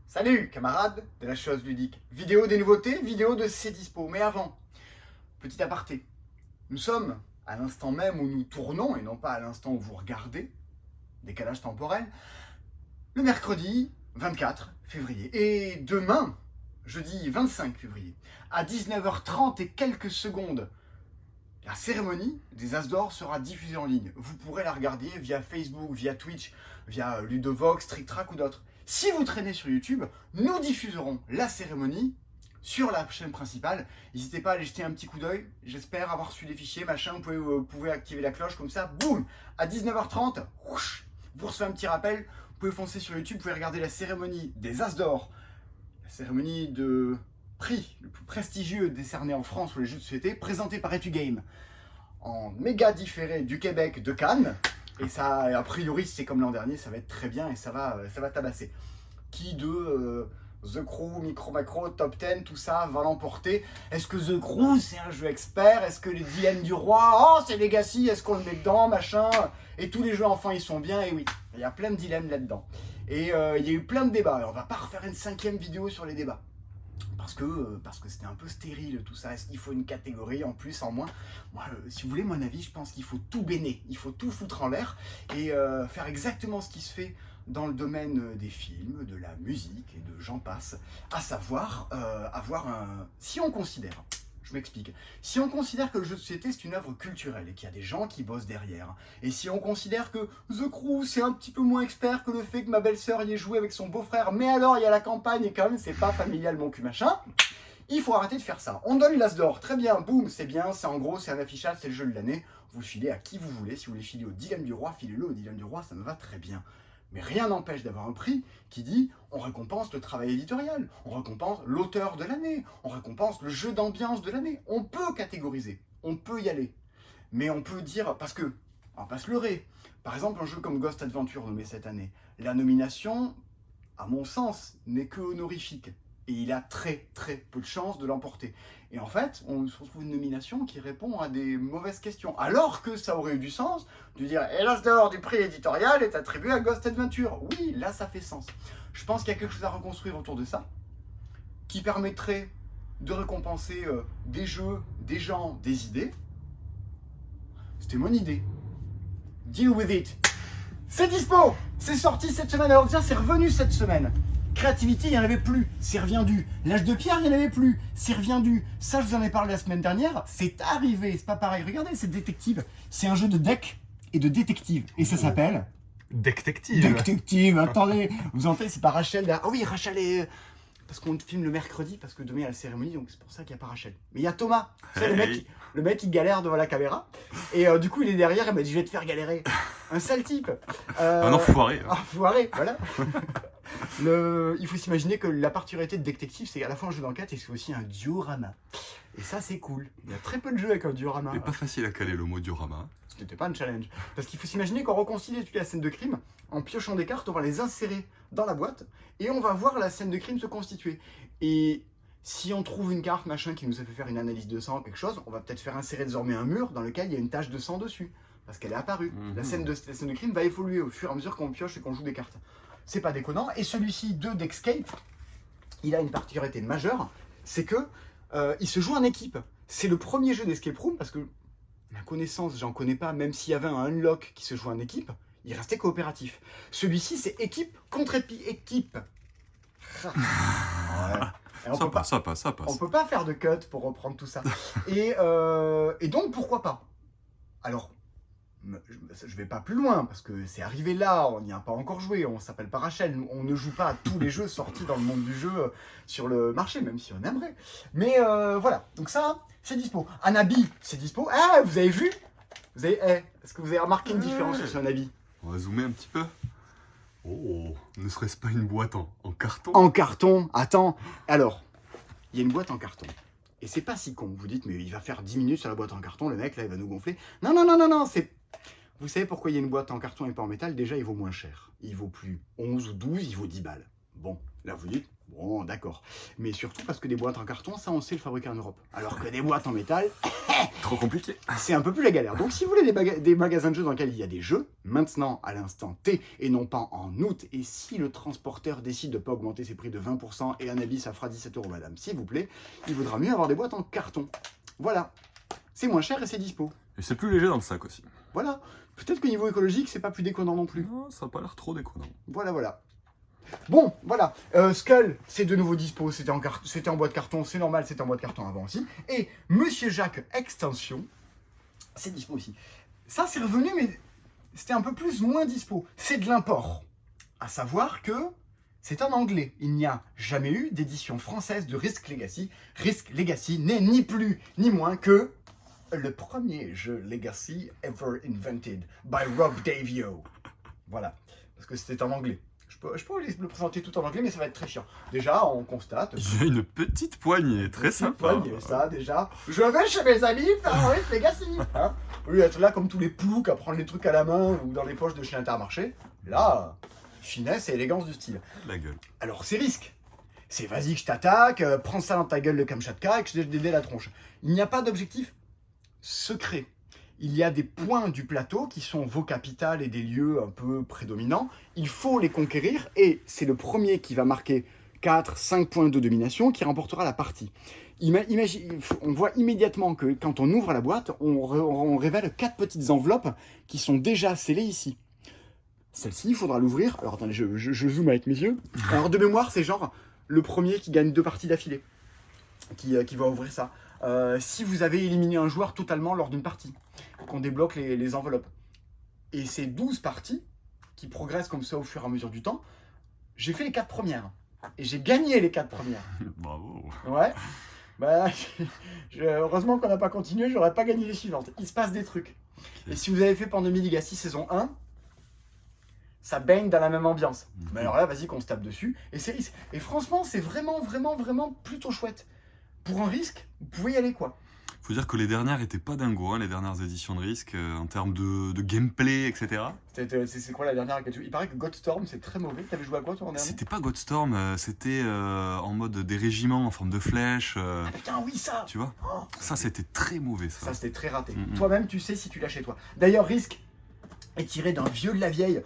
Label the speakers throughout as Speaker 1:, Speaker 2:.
Speaker 1: Salut camarades de la chose ludique. Vidéo des nouveautés, vidéo de C'est Dispo. Mais avant, petit aparté. Nous sommes à l'instant même où nous tournons, et non pas à l'instant où vous regardez, décalage temporel, le mercredi 24 février. Et demain, jeudi 25 février, à 19h30 et quelques secondes, la cérémonie des As d'Or sera diffusée en ligne. Vous pourrez la regarder via Facebook, via Twitch, via Ludovox, Trick Track ou d'autres. Si vous traînez sur YouTube, nous diffuserons la cérémonie sur la chaîne principale. N'hésitez pas à aller jeter un petit coup d'œil. J'espère avoir reçu les fichiers, machin. Vous pouvez activer la cloche comme ça. Boum, à 19h30, vous recevez un petit rappel. Vous pouvez foncer sur YouTube, vous pouvez regarder la cérémonie des As d'Or. La cérémonie de prix le plus prestigieux décerné en France pour les jeux de société, présenté par Etugame en méga différé du Québec de Cannes. Et ça, a priori, c'est comme l'an dernier, ça va être très bien et ça va tabasser. Qui de The Crew, Micro Macro, Top 10, tout ça va l'emporter? Est-ce que The Crew c'est un jeu expert? Est-ce que les dilemmes du roi, oh c'est Legacy, est-ce qu'on le met dedans, machin? Et tous les jeux enfants ils sont bien, et oui, il y a plein de dilemmes là-dedans. Et il y a eu plein de débats. Alors, on va pas refaire une 5e vidéo sur les débats. Parce que c'était un peu stérile tout ça. Est-ce qu'il faut une catégorie en plus, en moins? Moi, si vous voulez mon avis, je pense qu'il faut tout béner. Il faut tout foutre en l'air et faire exactement ce qui se fait dans le domaine des films, de la musique et de j'en passe. À savoir, avoir un... Si on considère... Je m'explique. Si on considère que le jeu de société c'est une œuvre culturelle et qu'il y a des gens qui bossent derrière, et si on considère que The Crew c'est un petit peu moins expert que le fait que ma belle-sœur y ait joué avec son beau-frère, mais alors il y a la campagne et quand même c'est pas familial mon cul machin, il faut arrêter de faire ça. On donne l'As d'Or, très bien, boum, c'est bien, c'est en gros, c'est un affichage, c'est le jeu de l'année, vous le filez à qui vous voulez, si vous voulez filer au dilemme du roi, filez-le au dilemme du roi, ça me va très bien. Mais rien n'empêche d'avoir un prix qui dit on récompense le travail éditorial, on récompense l'auteur de l'année, on récompense le jeu d'ambiance de l'année. On peut catégoriser, on peut y aller. Mais on peut dire, parce que, on va pas se leurrer, par exemple un jeu comme Ghost Adventure nommé cette année, la nomination, à mon sens, n'est que honorifique. Et il a très très peu de chances de l'emporter. Et en fait, on se retrouve une nomination qui répond à des mauvaises questions. Alors que ça aurait eu du sens de dire « Et l'As d'Or du prix éditorial est attribué à Ghost Adventure ». Oui, là ça fait sens. Je pense qu'il y a quelque chose à reconstruire autour de ça, qui permettrait de récompenser des jeux, des gens, des idées. C'était mon idée. Deal with it. C'est dispo. C'est sorti cette semaine. Alors tiens, c'est revenu cette semaine. Créativité, il n'y en avait plus, c'est reviendu. L'âge de pierre, il n'y en avait plus, c'est reviendu. Ça, je vous en ai parlé la semaine dernière, c'est arrivé, c'est pas pareil. Regardez, c'est détective. C'est un jeu de deck et de détective. Et ça s'appelle...
Speaker 2: Détective.
Speaker 1: Détective, attendez, vous entendez, c'est pas Rachel. Ah oui, Rachel est... Parce qu'on filme le mercredi, parce que demain il y a la cérémonie, donc c'est pour ça qu'il n'y a pas Rachel. Mais il y a Thomas, c'est le mec qui galère devant la caméra. Et du coup, il est derrière, il m'a dit, je vais te faire galérer. Un sale type.
Speaker 2: Un enfoiré.
Speaker 1: Un enfoiré, voilà. Il faut s'imaginer que la particularité de détective, c'est à la fois un jeu d'enquête et c'est aussi un diorama. Et ça, c'est cool. Il y a très peu de jeux avec un diorama.
Speaker 2: C'est pas facile à caler le mot diorama.
Speaker 1: Ce n'était pas un challenge. Parce qu'il faut s'imaginer qu'on reconstitue la scène de crime en piochant des cartes, on va les insérer dans la boîte et on va voir la scène de crime se constituer. Et si on trouve une carte machin qui nous a fait faire une analyse de sang, quelque chose, on va peut-être faire insérer désormais un mur dans lequel il y a une tache de sang dessus. Parce qu'elle est apparue. La scène de crime va évoluer au fur et à mesure qu'on pioche et qu'on joue des cartes. C'est pas déconnant. Et celui-ci de Dexcape, il a une particularité majeure, c'est que il se joue en équipe. C'est le premier jeu d'escape room parce que ma connaissance, j'en connais pas, même s'il y avait un unlock qui se joue en équipe, il restait coopératif. Celui-ci, c'est équipe contre équipe. Ouais.
Speaker 2: Ça passe.
Speaker 1: On peut pas faire de cut pour reprendre tout ça. Et donc, pourquoi pas? Alors, je vais pas plus loin, parce que c'est arrivé là, on n'y a pas encore joué, on s'appelle pas Rachel, on ne joue pas à tous les jeux sortis dans le monde du jeu sur le marché, même si on aimerait. Mais voilà, donc ça, c'est dispo. Un habit, c'est dispo. Ah, vous avez vu? Est-ce que vous avez remarqué une différence sur un habit?
Speaker 2: On va zoomer un petit peu. Oh, ne serait-ce pas une boîte en carton?
Speaker 1: En carton, attends. Alors, il y a une boîte en carton. Et c'est pas si con. Vous dites, mais il va faire 10 minutes sur la boîte en carton, le mec, là, il va nous gonfler. Non, c'est... Vous savez pourquoi il y a une boîte en carton et pas en métal? Déjà, il vaut moins cher. Il vaut plus 11 ou 12, il vaut 10 balles. Bon, là vous dites, bon d'accord. Mais surtout parce que des boîtes en carton, ça on sait le fabriquer en Europe. Alors que des boîtes en métal,
Speaker 2: Trop compliqué.
Speaker 1: c'est un peu plus la galère. Donc si vous voulez des magasins de jeux dans lesquels il y a des jeux, maintenant, à l'instant T, et non pas en août, et si le transporteur décide de ne pas augmenter ses prix de 20% et un avis ça fera 17 € madame, s'il vous plaît, il vaudra mieux avoir des boîtes en carton. Voilà. C'est moins cher et c'est dispo.
Speaker 2: Et c'est plus léger dans le sac aussi.
Speaker 1: Voilà. Peut-être qu'au niveau écologique, c'est pas plus déconnant non plus.
Speaker 2: Non, ça n'a pas l'air trop déconnant.
Speaker 1: Voilà, voilà. Bon, voilà. Skull, c'est de nouveau dispo. C'était en boîte carton, c'est normal, c'était en boîte carton avant aussi. Et Monsieur Jacques Extension, c'est dispo aussi. Ça, c'est revenu, mais c'était un peu moins dispo. C'est de l'import. À savoir que c'est en anglais. Il n'y a jamais eu d'édition française de Risk Legacy. Risk Legacy n'est ni plus ni moins que le premier jeu Legacy ever invented by Rob Davio. Voilà, parce que c'était en anglais. Je peux le présenter tout en anglais, mais ça va être très chiant. Déjà, on constate...
Speaker 2: Il y a une petite poignée, très sympa.
Speaker 1: Poignée, ça, déjà. Je vais chez mes amis faire un Risk Legacy. Hein, au lieu d'être là comme tous les ploucs à prendre les trucs à la main ou dans les poches de chez Intermarché. Là, finesse et élégance du style.
Speaker 2: La gueule.
Speaker 1: Alors, c'est risque. C'est vas-y que je t'attaque, prends ça dans ta gueule le Kamchatka et que je te dédé la tronche. Il n'y a pas d'objectif secret. Il y a des points du plateau qui sont vos capitales et des lieux un peu prédominants. Il faut les conquérir et c'est le premier qui va marquer 4-5 points de domination qui remportera la partie. On voit immédiatement que quand on ouvre la boîte, on révèle 4 petites enveloppes qui sont déjà scellées ici. Celle-ci, il faudra l'ouvrir. Alors attendez, je zoome avec mes yeux. Alors de mémoire, c'est genre le premier qui gagne 2 parties d'affilée qui va ouvrir ça. Si vous avez éliminé un joueur totalement lors d'une partie, qu'on débloque les enveloppes. Et ces 12 parties, qui progressent comme ça au fur et à mesure du temps, j'ai fait les 4 premières. Et j'ai gagné les 4 premières.
Speaker 2: Bravo.
Speaker 1: Ouais. Bah, heureusement qu'on n'a pas continué, j'aurais pas gagné les suivantes. Il se passe des trucs. Et si vous avez fait Pandemic Legacy saison 1, ça baigne dans la même ambiance. Mais alors là, vas-y qu'on se tape dessus. Et franchement, c'est vraiment plutôt chouette. Pour un risque, vous pouvez y aller quoi.
Speaker 2: Faut dire que les dernières étaient pas dingos, hein, les dernières éditions de Risk, en termes de gameplay, etc.
Speaker 1: C'est quoi la dernière à laquelle tu joues? Il paraît que Godstorm c'est très mauvais. T'avais joué à quoi toi en dernier?
Speaker 2: C'était pas Godstorm, c'était en mode des régiments en forme de flèches.
Speaker 1: Ah putain, oui, ça.
Speaker 2: Tu vois,
Speaker 1: Oh,
Speaker 2: ça c'était très mauvais ça.
Speaker 1: ça c'était très raté.
Speaker 2: Mm-mm.
Speaker 1: Toi-même, tu sais si tu l'as chez toi. D'ailleurs, Risk est tiré d'un vieux de la vieille.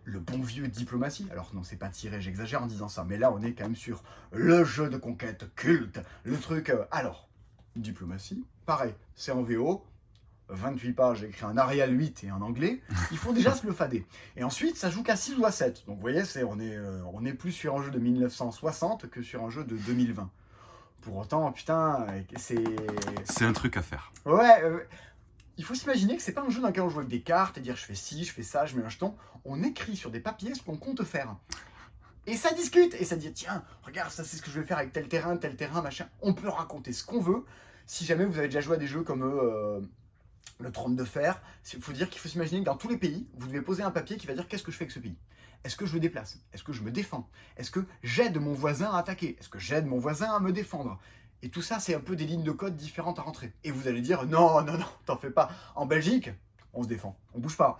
Speaker 1: Le bon vieux Diplomatie. Alors non, c'est pas tiré, j'exagère en disant ça, mais là on est quand même sur le jeu de conquête culte, le truc... Alors, Diplomatie, pareil, c'est en VO, 28 pages, écrit en Arial 8 et en anglais, il faut déjà se le fader. Et ensuite, ça joue qu'à 6 ou à 7, donc vous voyez, on est plus sur un jeu de 1960 que sur un jeu de 2020. Pour autant, putain, c'est...
Speaker 2: C'est un truc à faire.
Speaker 1: Ouais, il faut s'imaginer que c'est pas un jeu dans lequel on joue avec des cartes et dire je fais ci, je fais ça, je mets un jeton. On écrit sur des papiers ce qu'on compte faire. Et ça discute, et ça dit tiens, regarde, ça c'est ce que je vais faire avec tel terrain, machin. On peut raconter ce qu'on veut. Si jamais vous avez déjà joué à des jeux comme le Trône de Fer, il faut dire qu'il faut s'imaginer que dans tous les pays, vous devez poser un papier qui va dire qu'est-ce que je fais avec ce pays. Est-ce que je le déplace? Est-ce que je me défends? Est-ce que j'aide mon voisin à attaquer? Est-ce que j'aide mon voisin à me défendre? Et tout ça, c'est un peu des lignes de code différentes à rentrer. Et vous allez dire, non, t'en fais pas. En Belgique, on se défend. On bouge pas.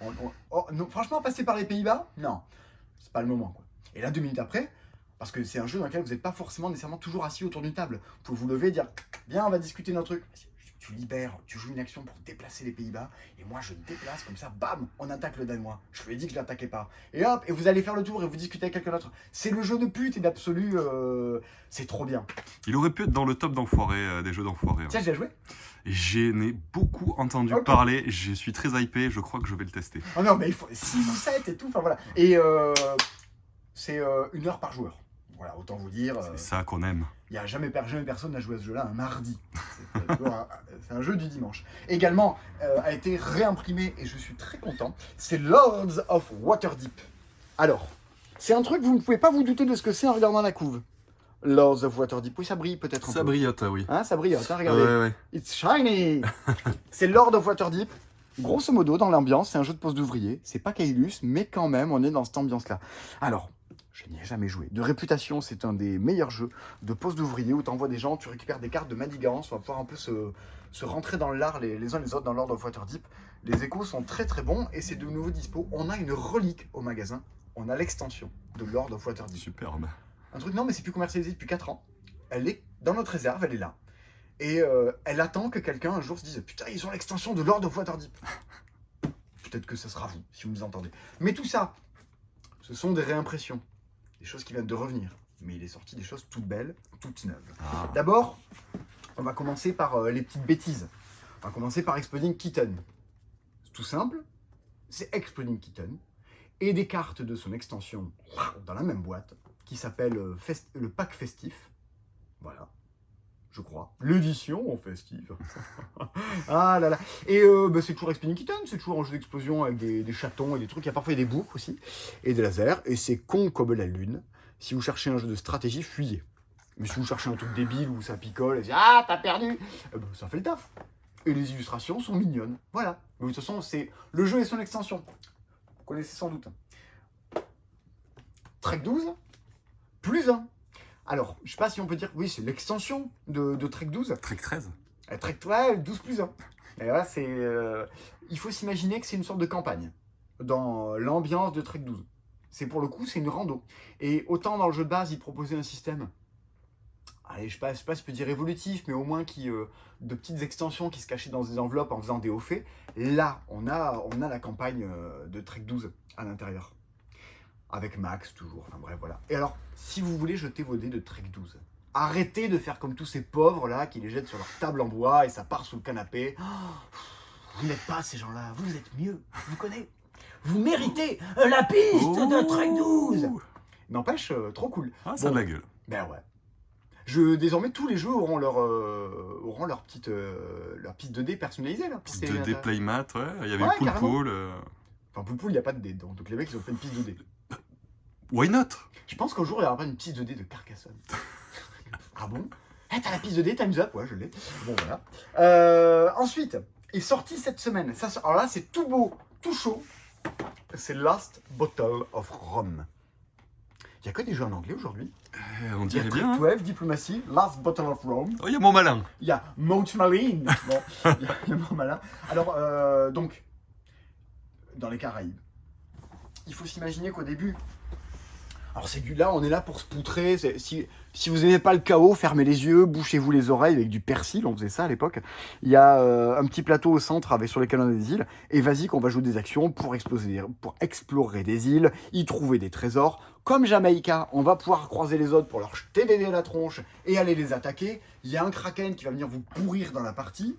Speaker 1: Non, franchement, passer par les Pays-Bas, non. C'est pas le moment, quoi. Et là, 2 minutes après, parce que c'est un jeu dans lequel vous n'êtes pas forcément nécessairement toujours assis autour d'une table. Vous pouvez vous lever et dire, viens, on va discuter d'un truc. Tu libères, tu joues une action pour déplacer les Pays-Bas, et moi je déplace comme ça, bam, on attaque le Danois. Je lui ai dit que je l'attaquais pas. Et hop, et vous allez faire le tour et vous discutez avec quelqu'un d'autre. C'est le jeu de pute et d'absolu, c'est trop bien.
Speaker 2: Il aurait pu être dans le top d'enfoirés, des jeux d'enfoirés.
Speaker 1: Tiens, j'ai joué.
Speaker 2: J'en ai beaucoup entendu parler, je suis très hypé, je crois que je vais le tester.
Speaker 1: Oh non, mais il faut 6 ou 7 et tout, enfin voilà. Et c'est 1 heure par joueur. Voilà, autant vous dire.
Speaker 2: C'est ça qu'on aime.
Speaker 1: Il n'y a jamais personne n'a joué à ce jeu-là un mardi. C'est un jeu du dimanche. Également, a été réimprimé, et je suis très content, c'est Lords of Waterdeep. Alors, c'est un truc, vous ne pouvez pas vous douter de ce que c'est en regardant la couve. Lords of Waterdeep, oui, ça brille peut-être un peu.
Speaker 2: Ça brillante, oui.
Speaker 1: Hein, ça brillante, hein, regardez.
Speaker 2: Ouais.
Speaker 1: It's shiny. C'est Lord of Waterdeep. Grosso modo, dans l'ambiance, c'est un jeu de poste d'ouvrier. C'est pas Kailus, mais quand même, on est dans cette ambiance-là. Alors, je n'y ai jamais joué. De réputation, c'est un des meilleurs jeux de poste d'ouvrier où tu envoies des gens, tu récupères des cartes de manigance, on va pouvoir un peu se rentrer dans l'art les uns les autres dans Lord of Waterdeep. Les échos sont très très bons et c'est de nouveau dispo. On a une relique au magasin on a l'extension de Lord of Waterdeep.
Speaker 2: Superbe.
Speaker 1: Un truc, non, mais c'est plus commercialisé depuis 4 ans. Elle est dans notre réserve, elle est là. Et elle attend que quelqu'un un jour se dise putain, ils ont l'extension de Lord of Waterdeep. Peut-être que ce sera vous, si vous nous entendez. Mais tout ça, ce sont des réimpressions. Des choses qui viennent de revenir. Mais il est sorti des choses toutes belles, toutes neuves.
Speaker 2: Ah.
Speaker 1: D'abord, on va commencer par les petites bêtises. On va commencer par Exploding Kitten. C'est tout simple, c'est Exploding Kitten. Et des cartes de son extension dans la même boîte, qui s'appelle le pack festif. Voilà, je crois. L'édition festive. Ah là là. Et c'est toujours Exploding Kitten, c'est toujours un jeu d'explosion avec des chatons et des trucs. Il y a parfois des boucles aussi, et des lasers. Et c'est con comme la lune. Si vous cherchez un jeu de stratégie, fuyez. Mais si vous cherchez un truc débile où ça picole et dit ah, t'as perdu, ça fait le taf. Et les illustrations sont mignonnes. Voilà. Mais de toute façon, c'est le jeu et son extension. Vous connaissez sans doute. Trek 12, plus 1. Alors, je sais pas si on peut dire, oui, c'est l'extension de Trek 12.
Speaker 2: Trek 13.
Speaker 1: Trek 12, 12 plus 1. Et voilà, c'est, il faut s'imaginer que c'est une sorte de campagne dans l'ambiance de Trek 12. C'est pour le coup, c'est une rando. Et autant dans le jeu de base, il proposait un système, allez, je sais pas si je peux dire évolutif, mais au moins de petites extensions qui se cachaient dans des enveloppes en faisant des hauts faits. Là, on a la campagne de Trek 12 à l'intérieur. Avec Max, toujours. Enfin bref, voilà. Et alors, si vous voulez jeter vos dés de Trek 12, arrêtez de faire comme tous ces pauvres là qui les jettent sur leur table en bois et ça part sous le canapé. Oh, vous n'êtes pas ces gens-là, vous êtes mieux. Vous connaissez. Vous méritez la piste de Trek 12. N'empêche, trop cool.
Speaker 2: Ah, ça a de la gueule.
Speaker 1: Ben ouais. Désormais, tous les jeux auront leur petite de dés personnalisée. Là,
Speaker 2: Piste de dés playmat, ouais. Il y avait
Speaker 1: Ouais,
Speaker 2: Pool
Speaker 1: carrément.
Speaker 2: Pool.
Speaker 1: Enfin, Pool Pool, il n'y a pas de dés. Donc les mecs, ils ont fait une piste de dés.
Speaker 2: Why not?
Speaker 1: Je pense qu'un jour, il y aura pas une piste de dés de Carcassonne. Ah bon? Eh, t'as la piste de dés, Time's Up? Ouais, je l'ai. Bon, voilà. Ensuite, est sorti cette semaine. Ça, alors là, c'est tout beau, tout chaud. C'est Last Bottle of Rum. Il n'y a que des jeux en anglais aujourd'hui.
Speaker 2: On
Speaker 1: Il y a
Speaker 2: dirait
Speaker 1: Trek
Speaker 2: bien.
Speaker 1: 12, Diplomacy, Last Bottle of Rum.
Speaker 2: Oh, il y a mon malin.
Speaker 1: Il y a Moat Marine. Bon, il y a mon malin. Alors, donc, dans les Caraïbes, il faut s'imaginer qu'au début, alors là, on est là pour se poutrer. Si vous n'aimez pas le chaos, fermez les yeux, bouchez-vous les oreilles avec du persil, on faisait ça à l'époque. Il y a un petit plateau au centre sur lequel on a des îles, et vas-y qu'on va jouer des actions pour explorer des îles, y trouver des trésors. Comme Jamaïca, on va pouvoir croiser les autres pour leur jeter des dés à la tronche et aller les attaquer. Il y a un kraken qui va venir vous pourrir dans la partie.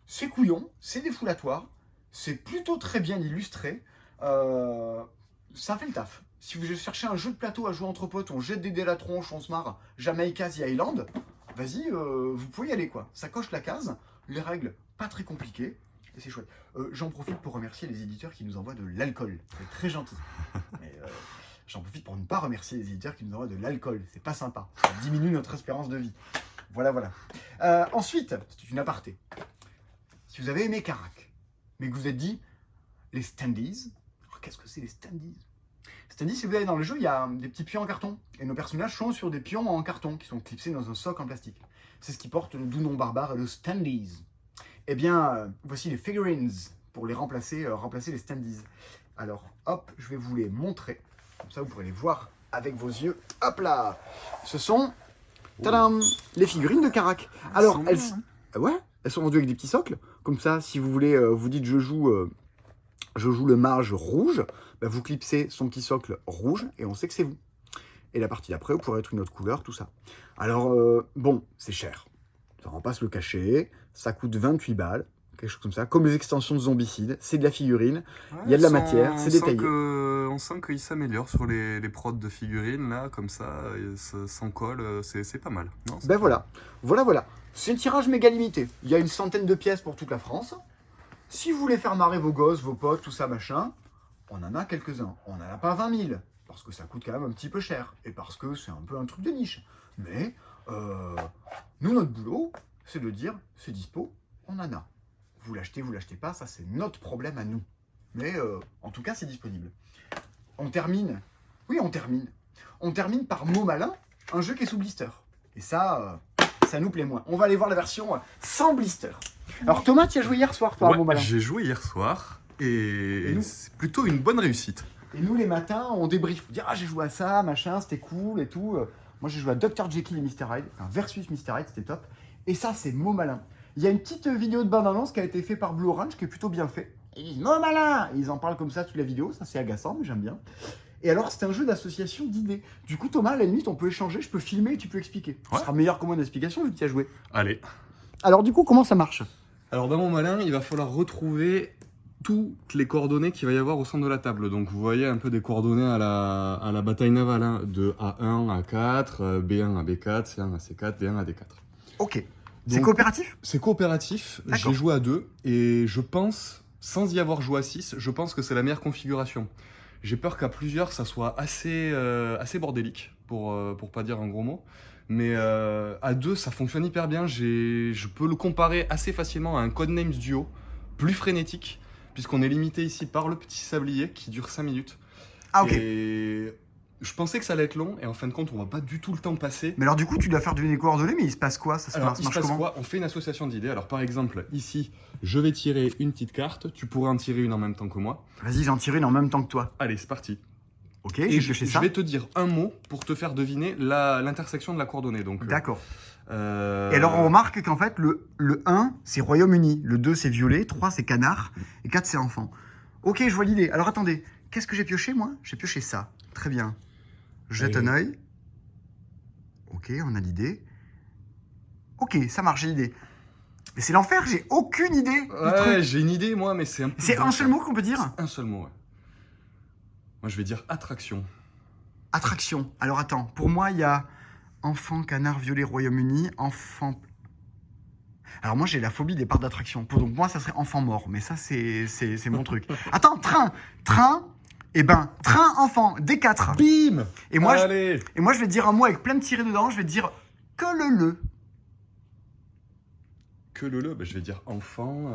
Speaker 1: C'est couillon, c'est défoulatoire, c'est plutôt très bien illustré. Ça fait le taf. Si vous cherchez un jeu de plateau à jouer entre potes, on jette des dés à la tronche, on se marre, Jamaica The Island, vas-y, vous pouvez y aller quoi. Ça coche la case, les règles pas très compliquées, et c'est chouette. J'en profite pour remercier les éditeurs qui nous envoient de l'alcool, c'est très gentil. Mais j'en profite pour ne pas remercier les éditeurs qui nous envoient de l'alcool, c'est pas sympa, ça diminue notre espérance de vie. Voilà, voilà. Ensuite, c'est une aparté. Si vous avez aimé Carac, mais que vous êtes dit, les standees, qu'est-ce que c'est les standees? C'est-à-dire, si vous allez dans le jeu, il y a des petits pions en carton. Et nos personnages sont sur des pions en carton qui sont clipsés dans un socle en plastique. C'est ce qui porte le doux nom barbare, le standees. Eh bien, voici les figurines pour les remplacer les standees. Alors, hop, je vais vous les montrer. Comme ça, vous pourrez les voir avec vos yeux. Hop là! Ce sont tadam, les figurines de Carac. Alors, elles sont vendues avec des petits socles. Comme ça, si vous voulez, vous dites je joue le mage rouge, bah vous clipsez son petit socle rouge et on sait que c'est vous. Et la partie d'après, vous pourrez être une autre couleur, tout ça. Alors, bon, c'est cher. Ça en passe le cachet, ça coûte 28 balles, quelque chose comme ça. Comme les extensions de Zombicide, c'est de la figurine, il y a de la matière, c'est détaillé.
Speaker 2: On sent qu'il s'améliore sur les prods de figurines, là, comme ça, sans colle, c'est pas mal. Non,
Speaker 1: Ben voilà, voilà. C'est un tirage méga limité. Il y a une centaine de pièces pour toute la France. Si vous voulez faire marrer vos gosses, vos potes, tout ça, machin, on en a quelques-uns. On n'en a pas 20 000, parce que ça coûte quand même un petit peu cher, et parce que c'est un peu un truc de niche. Mais, nous, notre boulot, c'est de dire, c'est dispo, on en a. Vous l'achetez pas, ça c'est notre problème à nous. Mais, en tout cas, c'est disponible. On termine par Mot Malin, un jeu qui est sous blister. Et ça nous plaît moins. On va aller voir la version sans blister. Alors Thomas, tu as joué hier soir, toi, à Mot Malin.
Speaker 2: J'ai joué hier soir et c'est plutôt une bonne réussite.
Speaker 1: Et nous, les matins, on débrief. On dit, ah, j'ai joué à ça, machin, c'était cool et tout. Moi, j'ai joué à Dr. Jekyll et Mr. Hyde, enfin, versus Mr. Hyde, c'était top. Et ça, c'est Mo Malin. Il y a une petite vidéo de bande-annonce qui a été faite par Blue Orange, qui est plutôt bien fait. Ils disent, Mo Malin! Et ils en parlent comme ça toute la vidéo, ça c'est agaçant, mais j'aime bien. Et alors, c'est un jeu d'association d'idées. Du coup, Thomas, à la limite, on peut échanger, je peux filmer et tu peux expliquer.
Speaker 2: Ouais.
Speaker 1: Ce sera meilleur que moi d'explication vu que tu as joué.
Speaker 2: Allez.
Speaker 1: Alors, du coup, comment ça marche?
Speaker 2: Alors dans mon malin, il va falloir retrouver toutes les coordonnées qu'il va y avoir au centre de la table. Donc vous voyez un peu des coordonnées à la bataille navale, hein, de A1 à A4, B1 à B4, C1 à C4, D1 à D4.
Speaker 1: Ok. C'est
Speaker 2: Donc,
Speaker 1: coopératif?
Speaker 2: c'est coopératif,
Speaker 1: D'accord.
Speaker 2: j'ai joué à 2 et je pense, sans y avoir joué à 6, je pense que c'est la meilleure configuration. J'ai peur qu'à plusieurs ça soit assez bordélique, pour pas dire un gros mot. Mais à 2 ça fonctionne hyper bien, je peux le comparer assez facilement à un Codenames Duo, plus frénétique, puisqu'on est limité ici par le petit sablier qui dure 5 minutes.
Speaker 1: Ah, ok.
Speaker 2: Et je pensais que ça allait être long, et en fin de compte on va pas du tout le temps passer.
Speaker 1: Mais alors, du coup, tu dois faire deviner les coordonnées, mais il se passe quoi? Ça se
Speaker 2: Alors,
Speaker 1: passe,
Speaker 2: il se
Speaker 1: marche
Speaker 2: passe
Speaker 1: comment?
Speaker 2: quoi? On fait une association d'idées. Alors, par exemple, ici, je vais tirer une petite carte. Tu pourrais en tirer une en même temps que moi.
Speaker 1: Vas-y, j'en tire une en même temps que toi.
Speaker 2: Allez, c'est parti.
Speaker 1: Ok,
Speaker 2: Et
Speaker 1: j'ai
Speaker 2: je
Speaker 1: pioché ça.
Speaker 2: vais te dire un mot pour te faire deviner l'intersection de la coordonnée. Donc,
Speaker 1: D'accord. Et alors, on remarque qu'en fait, le 1, c'est Royaume-Uni. Le 2, c'est violet. 3, c'est canard. Et 4, c'est enfant. Ok, je vois l'idée. Alors, attendez. Qu'est-ce que j'ai pioché, moi? J'ai pioché ça. Très bien. Je jette un œil. Ok, on a l'idée. Ok, ça marche, j'ai l'idée. Mais c'est l'enfer, j'ai aucune idée du
Speaker 2: Ouais,
Speaker 1: truc.
Speaker 2: j'ai une idée, moi, mais c'est un peu...
Speaker 1: C'est un seul mot qu'on peut dire?
Speaker 2: Un seul mot, ouais. Moi, je vais dire attraction.
Speaker 1: Attraction. Alors, attends. Pour moi, il y a enfant, canard, violet, Royaume-Uni. Enfant... Alors moi j'ai la phobie des parcs d'attraction. Donc moi ça serait enfant mort, mais ça c'est mon truc. Attends, train, eh ben train enfant, D4.
Speaker 2: Bim!
Speaker 1: Et moi,
Speaker 2: Allez!
Speaker 1: je vais te dire un mot avec plein de tirés dedans, je vais te dire que le.
Speaker 2: Que le, bah, je vais dire enfant...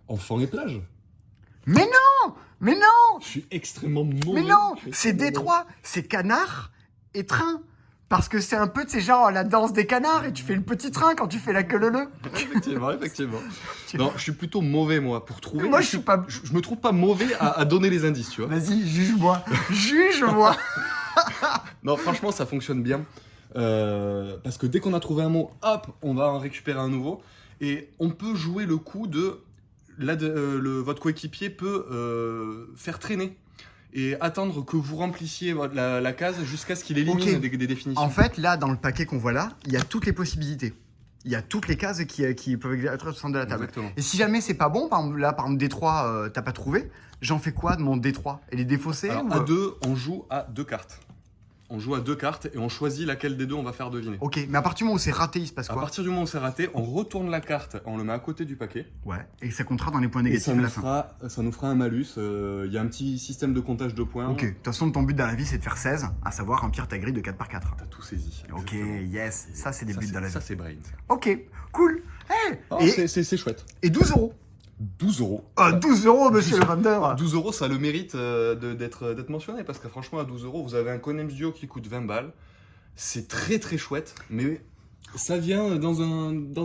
Speaker 2: Enfant et plage.
Speaker 1: Mais non!
Speaker 2: Je suis extrêmement mauvais.
Speaker 1: Mais non! C'est D3, c'est canard et train. Parce que c'est un peu, tu sais, genre la danse des canards et tu fais le petit train quand tu fais la queue leu.
Speaker 2: Effectivement. Non, je suis plutôt mauvais, moi, pour trouver.
Speaker 1: Moi, je suis pas...
Speaker 2: Je me trouve pas mauvais à donner les indices, tu vois.
Speaker 1: Vas-y, juge-moi. Juge-moi.
Speaker 2: Non, franchement, ça fonctionne bien. Parce que dès qu'on a trouvé un mot, hop, on va en récupérer un nouveau. Et on peut jouer le coup de... votre coéquipier peut faire traîner et attendre que vous remplissiez la case jusqu'à ce qu'il élimine
Speaker 1: Ok.
Speaker 2: des définitions.
Speaker 1: En fait, là, dans le paquet qu'on voit là, il y a toutes les possibilités. Il y a toutes les cases qui peuvent être au centre de la table.
Speaker 2: Exactement.
Speaker 1: Et si jamais c'est pas bon, par exemple, D3, t'as pas trouvé, j'en fais quoi de mon D3? Elle est défaussée
Speaker 2: Alors,
Speaker 1: ou...
Speaker 2: à 2, on joue à 2 cartes. On joue à 2 cartes et on choisit laquelle des deux on va faire deviner.
Speaker 1: Ok, mais à partir du moment où c'est raté, il se passe
Speaker 2: À
Speaker 1: quoi?
Speaker 2: partir du moment où c'est raté, on retourne la carte, on le met à côté du paquet.
Speaker 1: Ouais, et ça comptera dans les points
Speaker 2: Et
Speaker 1: négatifs
Speaker 2: ça
Speaker 1: à
Speaker 2: nous,
Speaker 1: la fin.
Speaker 2: ça nous fera un malus. Il y a un petit système de comptage de points.
Speaker 1: Ok, de toute façon, ton but dans la vie, c'est de faire 16, à savoir remplir ta grille de 4 par 4.
Speaker 2: T'as tout saisi.
Speaker 1: Ok,
Speaker 2: exactement.
Speaker 1: yes, ça c'est des buts dans la vie.
Speaker 2: Ça c'est brain.
Speaker 1: Ok, cool. Hey,
Speaker 2: Oh,
Speaker 1: et
Speaker 2: c'est chouette.
Speaker 1: 12 euros.
Speaker 2: 12 euros.
Speaker 1: 12 euros, monsieur le vendeur.
Speaker 2: 12 euros, ça a le mérite d'être mentionné parce que franchement, à 12 euros, vous avez un Codenames Duo qui coûte 20 balles. C'est très très chouette, mais ça vient dans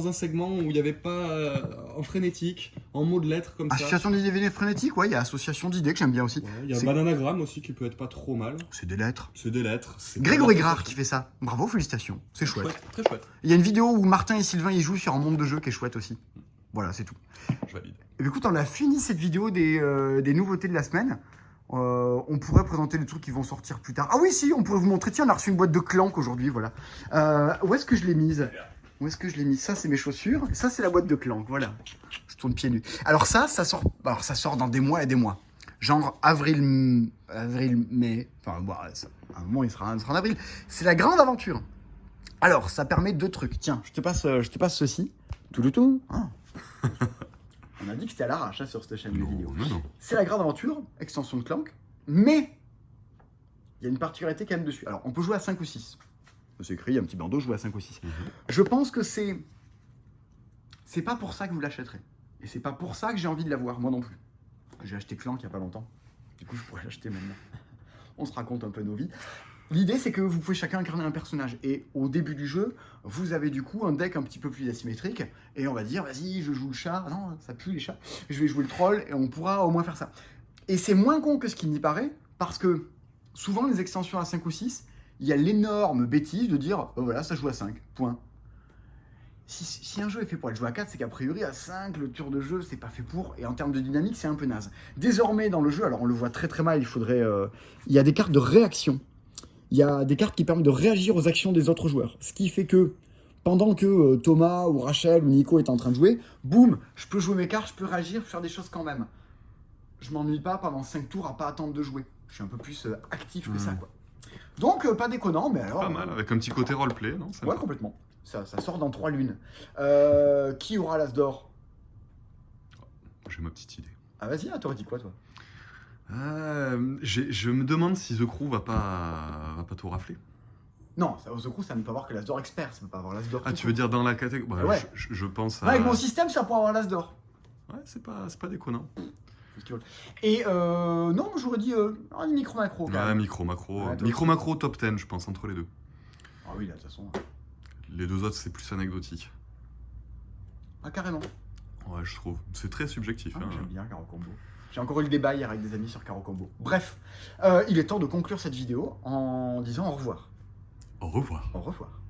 Speaker 2: un segment où il n'y avait pas en frénétique, en mots de lettres comme ça.
Speaker 1: Association d'idées frénétiques, ouais, il y a association d'idées que j'aime bien aussi.
Speaker 2: Ouais, il y a
Speaker 1: C'est-
Speaker 2: Bananagram aussi qui peut être pas trop mal.
Speaker 1: C'est des lettres.
Speaker 2: C'est des lettres. c'est
Speaker 1: Grégory
Speaker 2: pas mal.
Speaker 1: Grard qui fait ça. Bravo, félicitations. C'est chouette.
Speaker 2: Très chouette.
Speaker 1: Il y a une vidéo où Martin et Sylvain y jouent sur un monde de jeu qui est chouette aussi. Voilà, c'est tout.
Speaker 2: Je valide.
Speaker 1: Et bien, écoute, on a fini cette vidéo des nouveautés de la semaine. On pourrait présenter les trucs qui vont sortir plus tard. Ah oui, si, on pourrait vous montrer. Tiens, on a reçu une boîte de Clank aujourd'hui, voilà. Où est-ce que je l'ai mise? Où est-ce que je l'ai mise? Ça, c'est mes chaussures. Et ça, c'est la boîte de Clank, voilà. Je tourne pieds nus. Alors ça sort dans des mois et des mois. Genre avril, mai. Enfin, bon, à un moment, il sera en avril. C'est la grande aventure. Alors, ça permet deux trucs. Tiens, je te passe ceci. Tout. Ah. On a dit que c'était à l'arrache hein, sur cette chaîne de vidéos.
Speaker 2: Non.
Speaker 1: C'est la grande aventure, extension de Clank, mais il y a une particularité quand même dessus. Alors, on peut jouer à 5 ou 6. C'est écrit, il y a un petit bandeau, jouer à 5 ou 6. Je pense que c'est pas pour ça que vous l'achèterez. Et c'est pas pour ça que j'ai envie de l'avoir, moi non plus. J'ai acheté Clank il y a pas longtemps. Du coup, je pourrais l'acheter maintenant. On se raconte un peu nos vies. L'idée, c'est que vous pouvez chacun incarner un personnage. Et au début du jeu, vous avez du coup un deck un petit peu plus asymétrique. Et on va dire, vas-y, je joue le chat. Ah non, ça pue les chats. Je vais jouer le troll et on pourra au moins faire ça. Et c'est moins con que ce qu'il n'y paraît, parce que souvent, les extensions à 5 ou 6, il y a l'énorme bêtise de dire, oh, voilà, ça joue à 5, point. Si un jeu est fait pour être joué à 4, c'est qu'a priori à 5, le tour de jeu, c'est pas fait pour, et en termes de dynamique, c'est un peu naze. Désormais, dans le jeu, alors on le voit très très mal, il y a des cartes de réaction. Il y a des cartes qui permettent de réagir aux actions des autres joueurs. Ce qui fait que, pendant que Thomas ou Rachel ou Nico est en train de jouer, boum, je peux jouer mes cartes, je peux réagir, faire des choses quand même. Je m'ennuie pas pendant 5 tours à pas attendre de jouer. Je suis un peu plus actif que ça, quoi. Donc, pas déconnant, mais alors...
Speaker 2: Pas mal, avec un petit côté roleplay, non?
Speaker 1: Ouais, complètement. Ça sort dans 3 lunes. Qui aura l'as d'or?
Speaker 2: J'ai ma petite idée.
Speaker 1: Ah vas-y, t'aurais dit quoi toi?
Speaker 2: Je me demande si The Crew va pas tout rafler.
Speaker 1: Non, The Crew, ça ne peut avoir que l'as d'or expert, ça ne peut pas avoir l'as d'or.
Speaker 2: Ah, tu veux dire dans la catégorie? Bah,
Speaker 1: ouais.
Speaker 2: Je pense à...
Speaker 1: Ouais, avec mon système, ça pourrait avoir l'as d'or.
Speaker 2: Ouais, c'est pas déconnant.
Speaker 1: Et non, j'aurais dit micro-macro.
Speaker 2: Ouais, micro-macro.
Speaker 1: Ouais,
Speaker 2: Micro-macro top 10, je pense, entre les deux.
Speaker 1: Ah oui, là, de toute façon.
Speaker 2: Les deux autres, c'est plus anecdotique.
Speaker 1: Ah, carrément.
Speaker 2: Ouais, je trouve. C'est très subjectif.
Speaker 1: Ah,
Speaker 2: hein.
Speaker 1: J'aime bien Caro Combo. J'ai encore eu le débat hier avec des amis sur Caro Combo. Bref, il est temps de conclure cette vidéo en disant au revoir.
Speaker 2: Au revoir.
Speaker 1: Au revoir.